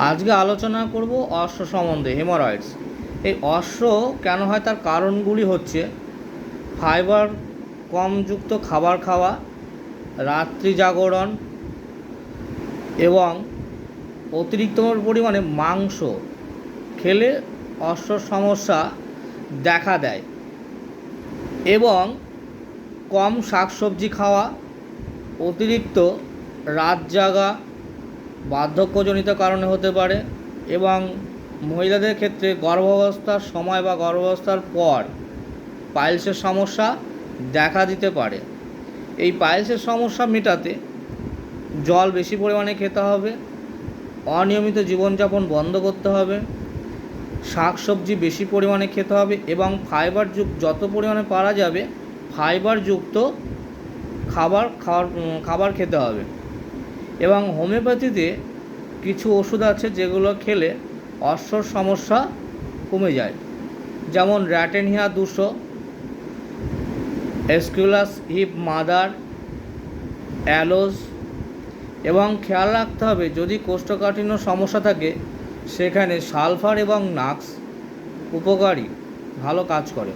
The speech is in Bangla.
আজকে আলোচনা করব অশ্ব সম্বন্ধে, হেমোরয়েডস। এই অশ্ব কেন হয় তার কারণগুলি হচ্ছে ফাইবার কমযুক্ত খাবার খাওয়া, রাত্রি জাগরণ এবং অতিরিক্ত পরিমাণে মাংস খেলে অশ্বর সমস্যা দেখা দেয় এবং কম শাকসবজি খাওয়া, অতিরিক্ত রাত জাগা বার্ধক্যজনিত কারণে হতে পারে এবং মহিলাদের ক্ষেত্রে গর্ভাবস্থার সময় বা গর্ভাবস্থার পর পাইলসের সমস্যা দেখা দিতে পারে। এই পাইলসের সমস্যা মেটাতে জল বেশি পরিমাণে খেতে হবে, অনিয়মিত জীবনযাপন বন্ধ করতে হবে, শাকসবজি বেশি পরিমাণে খেতে হবে এবং যত পরিমাণে পারা যাবে ফাইবারযুক্ত খাবার খেতে হবে। এবং হোমিওপ্যাথিতে কিছু ওষুধ আছে যেগুলো খেলে অশ্বর সমস্যা কমে যায়, যেমন র্যাটেনহিয়া 200, এসকিউলাস হিপ মাদার, অ্যালোজ। এবং খেয়াল রাখতে হবে যদি কোষ্ঠকাঠিন্য সমস্যা থাকে সেখানে সালফার এবং নাক্স উপকারী ভালো কাজ করে।